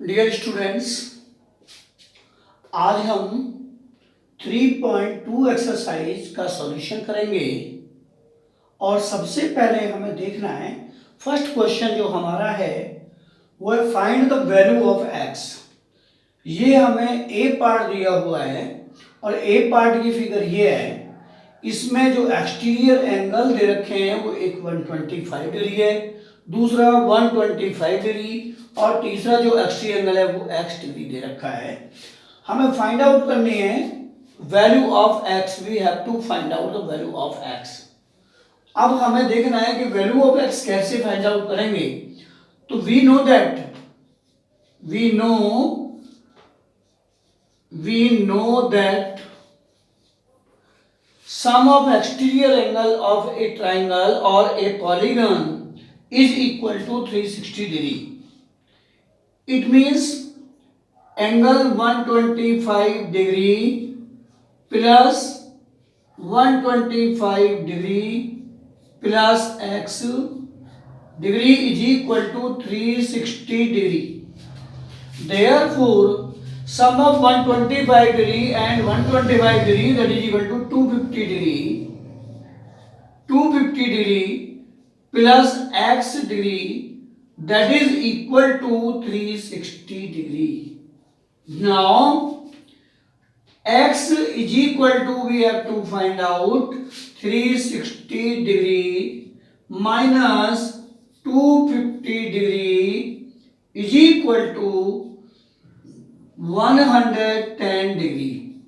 Dear students, आज हम 3.2 exercise का सॉल्यूशन करेंगे। और सबसे पहले हमें देखना है फर्स्ट क्वेश्चन जो हमारा है वो है find the value of x. ये हमें ए पार्ट दिया हुआ है और ए पार्ट की फिगर ये है। इसमें जो एक्सटीरियर एंगल दे रखे हैं वो एक 125 डिग्री है, दूसरा 125 डिग्री और तीसरा जो एक्सटीरियर एंगल है वो x डिग्री दे रखा है। हमें फाइंड आउट करनी है value of x। We have to find out the value of x। अब हमें देखना है कि वैल्यू ऑफ x कैसे फाइंड आउट करेंगे। तो we know that sum of exterior angle of a triangle or a polygon is equal to 360 degree. It means angle 125 degree plus 125 degree plus x degree is equal to 360 degree. Therefore, sum of 125 degree and 125 degree, that is equal to 250 degree. 250 degree plus x degree, that is equal to 360 degree. Now x is equal to, we have to find out 360 degree minus 250 degree is equal to 110 degree.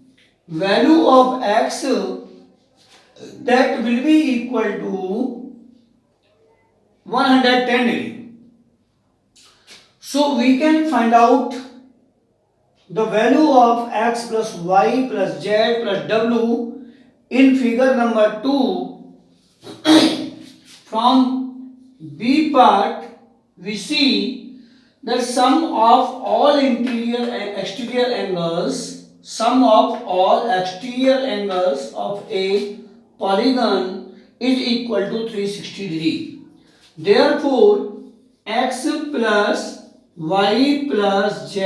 Value of x that will be equal to 110 degree. So we can find out the value of x plus y plus z plus w in figure number 2. From B part we see that sum of all interior and exterior angles, sum of all exterior angles of a polygon is equal to 360 degree. Therefore, x plus y plus z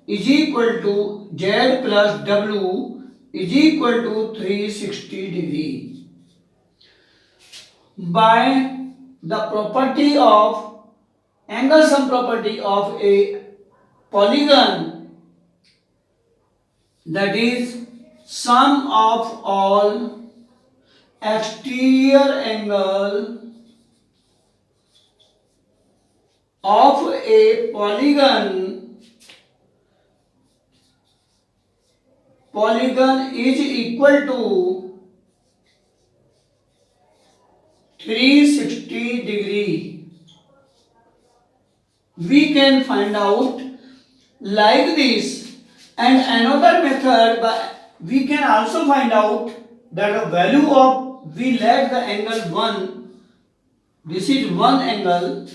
is equal to z plus w is equal to 360 degree. By the property of angle sum property of a polygon, that is sum of all exterior angle of a polygon is equal to 360 degree. We can find out like this, and another method, but we can also find out that the value of, we let the angle 1, this is one angle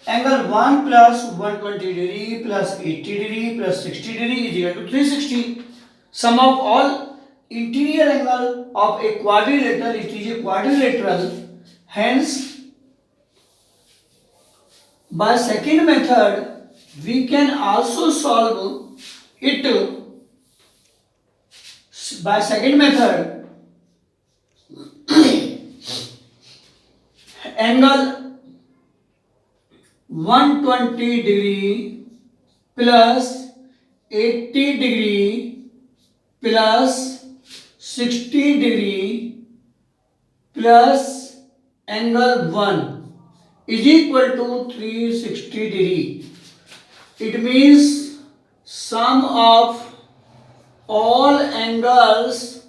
1 plus 120 degree plus 80 degree plus 60 degree is equal to 360. Sum of all interior angle of a quadrilateral, it is a quadrilateral, hence by second method we can also solve it. By second method, angle 120 degree plus 80 degree plus 60 degree plus angle 1 is equal to 360 degree. It means sum of all angles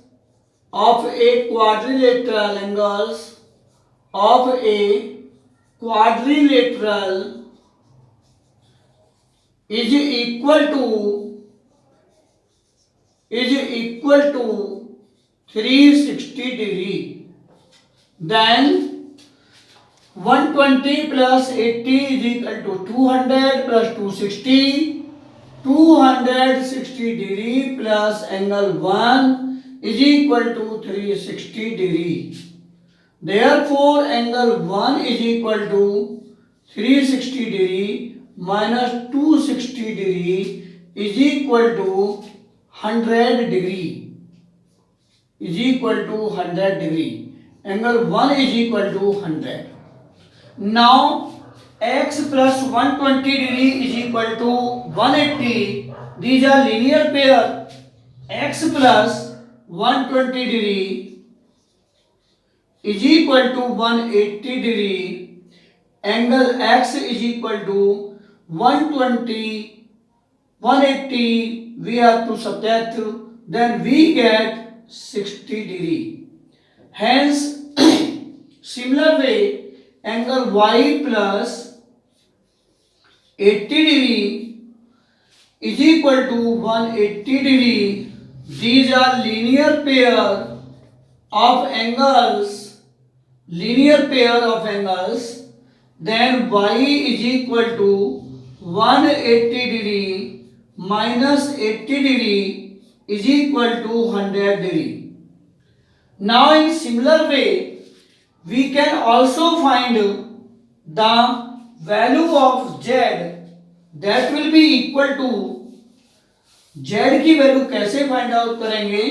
of a quadrilateral, angles of a quadrilateral is equal to 360 degree. Then 120 plus 80 is equal to 200 plus 260. 260 degree plus angle 1 is equal to 360 degree. Therefore, angle 1 is equal to 360 degree minus 260 degree is equal to 100 degree, is equal to 100 degree. Angle 1 is equal to 100. Now x plus 120 degree is equal to 180. These are linear pair. X plus 120 degree is equal to 180 degree. Angle x is equal to 120, 180. We have to subtract, then we get 60 degree. Hence, similar way, angle y plus 80 degree is equal to 180 degree. These are linear pair of angles, linear pair of angles. Then y is equal to 180 degree minus 80 degree is equal to 100 degree. Now in similar way, we can also find the value of z, that will be equal to, z की value कैसे find out करेंगे,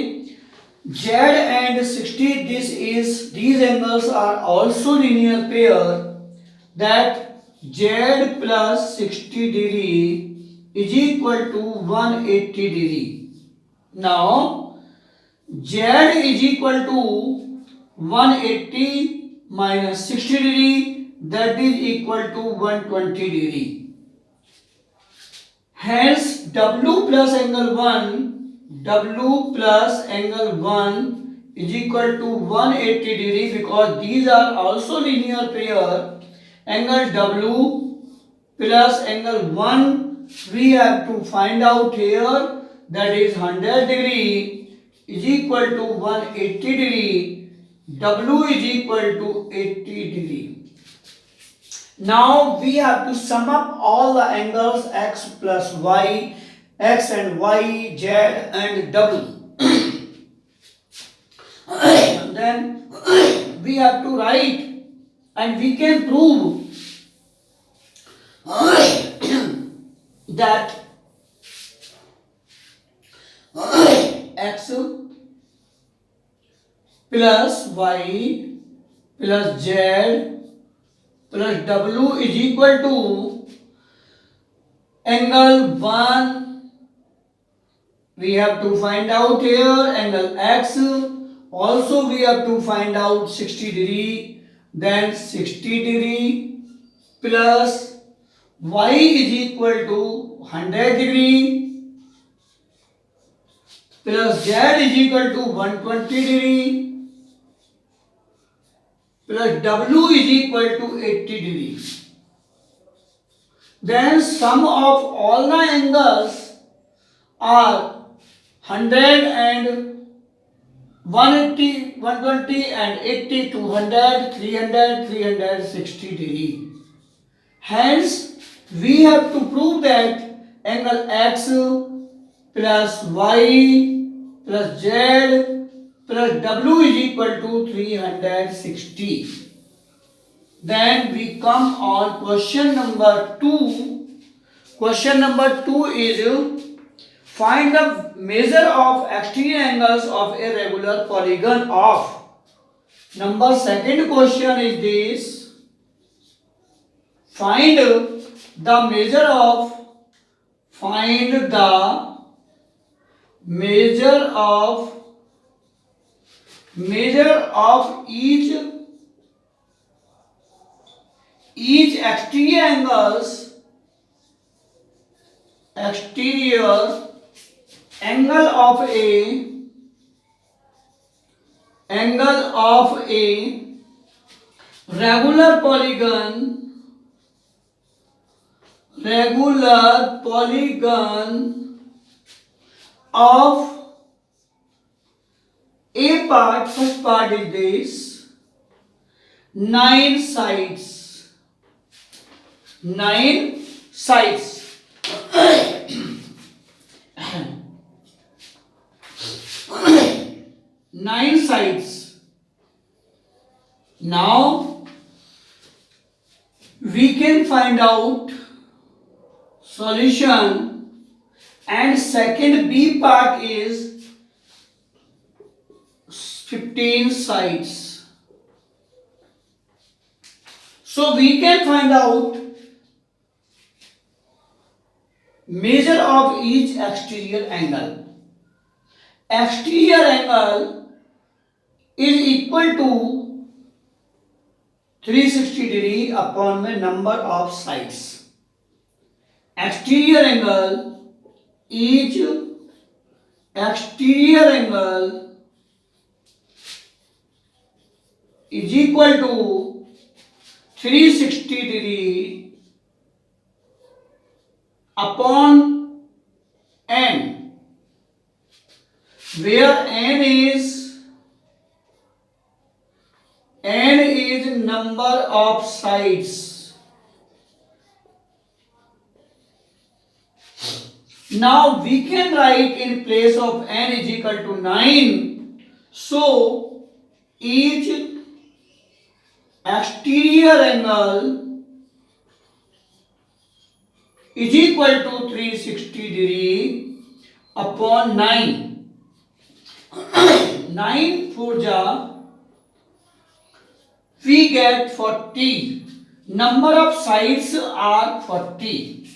z and 60, these angles are also linear pair, that z plus 60 degree is equal to 180 degree. Now z is equal to 180 minus 60 degree, that is equal to 120 degree. Hence w plus angle 1 is equal to 180 degree, because these are also linear pair. Angle w plus angle 1 we have to find out here, that is 100 degree is equal to 180 degree. W is equal to 80 degree. Now we have to sum up all the angles x plus y, x and y, z and w. Then we have to write, and we can prove that x plus y plus z plus w is equal to angle 1 we have to find out here, angle x also we have to find out 60 degree, then 60 degree plus y is equal to 100 degree plus z is equal to 120 degree plus w is equal to 80 degree. Then sum of all the angles are 100 and 180, 120 and 80, 200, 300, 360 degree. Hence, we have to prove that angle x plus y plus z plus w is equal to 360. Then we come on question number 2. Question number 2 is find the measure of exterior angles of a regular polygon of. Number second question is this. Find the measure of each exterior angle of a regular polygon of a part. First part is this: 9 sides. 9 sides. 9 sides. Now we can find out solution, and second B part is 15 sides. So we can find out measure of each exterior angle. Exterior angle is equal to 360 degree upon the number of sides. Exterior angle, each exterior angle is equal to 360 degree upon n, where n is number of sides. Now we can write in place of n is equal to 9. So each exterior angle is equal to 360 degree upon 9. 9 4 ja, we get 40. Number of sides are 40.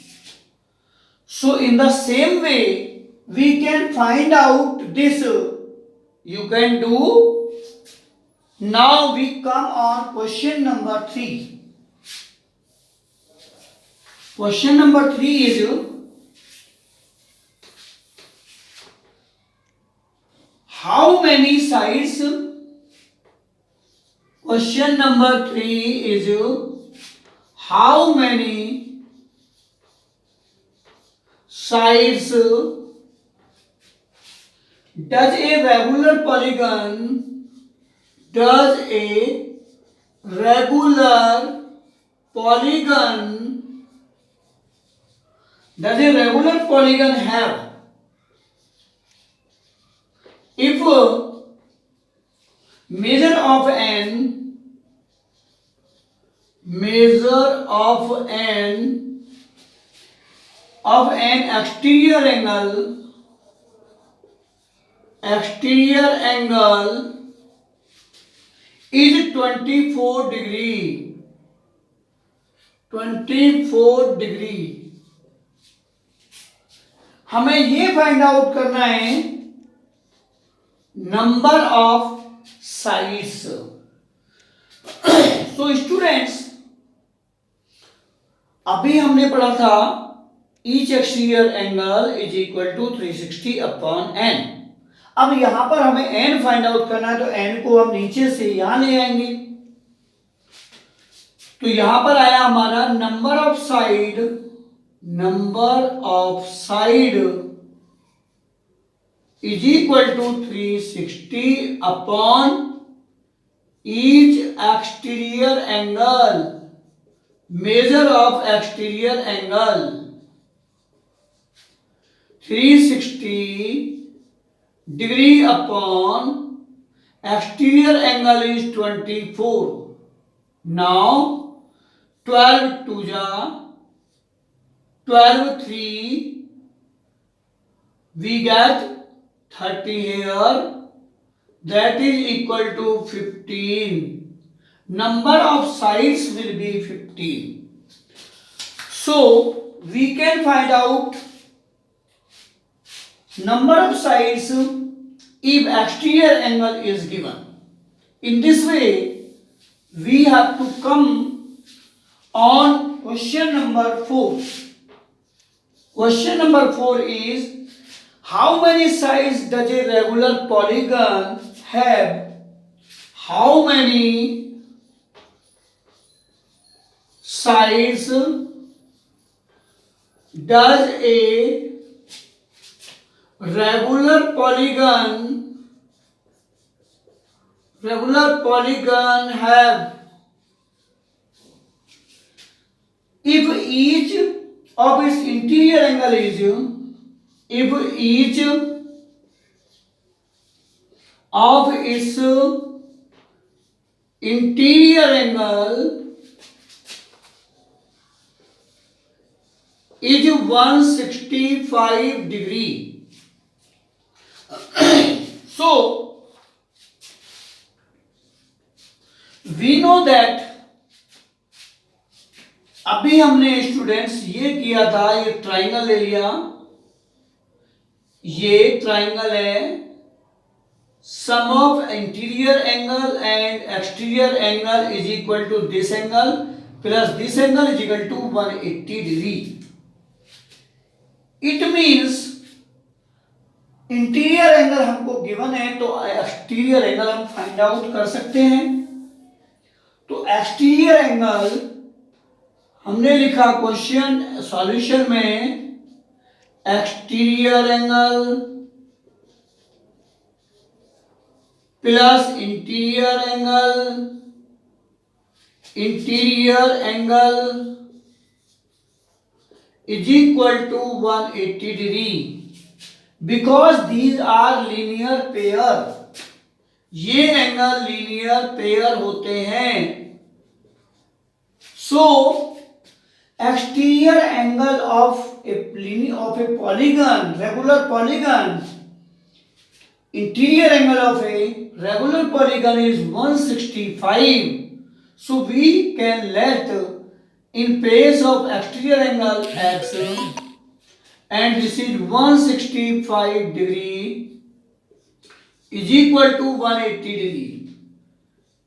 So in the same way, we can find out this. You can do. Now we come on question number 3. Question number 3 is how many sides? Question number 3 is how many sides does a regular polygon have? If measure of an exterior angle is 24 degree. हमें ये find out करना है number of sides. So students, अभी हमने पढ़ा था each exterior angle is equal to 360 upon n. अब यहां पर हमें n फाइंड आउट करना है, तो n को हम नीचे से यहां ले आएंगे. तो यहां पर आया हमारा number of side is equal to 360 upon each exterior angle. Measure of exterior angle 360 degree upon exterior angle is 24. Now 12 2 ja 12 3, we get 30 here, that is equal to 15. Number of sides will be 15. So we can find out number of sides if exterior angle is given. In this way, we have to come on question number 4. Question number 4 is how many sides does a regular polygon have? How many sides does a regular polygon have? If each of its interior angle is is 165 degree. So we know that अभी हमने students ये किया था, ये triangle ले लिया, ये triangle है, sum of interior angle and exterior angle is equal to this angle plus this angle is equal to 180 degree. It means interior angle हमको गिवन है तो एक्सटीरियर एंगल हम फाइंड आउट कर सकते हैं. तो एक्सटीरियर एंगल हमने लिखा क्वेश्चन सॉल्यूशन में, exterior angle plus interior angle is equal to 180 degree. Because these are linear pair, ये एंगल लीनियर पेयर होते हैं. सो exterior angle of a polygon, regular polygon, interior angle of a regular polygon is 165. So we can let in place of exterior angle x, and this is 165 degree is equal to 180 degree.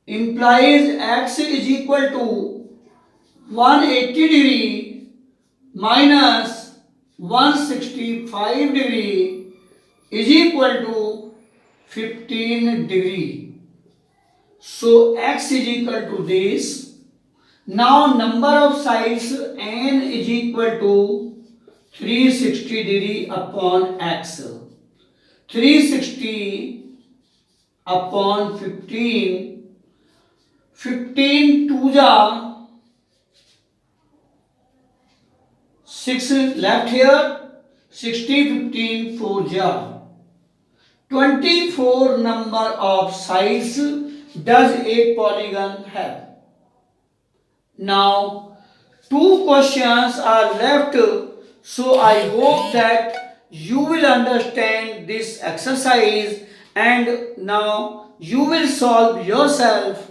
Implies x is equal to 180 degree minus 165 degree is equal to 15 degree. So x is equal to this. Now number of sides n is equal to 360 degree upon x. 360 upon 15. 15 2 जा 6 left here, 60 15 4 ja. 24 number of sides does a polygon have. Now 2 questions are left, so I hope that you will understand this exercise and now you will solve yourself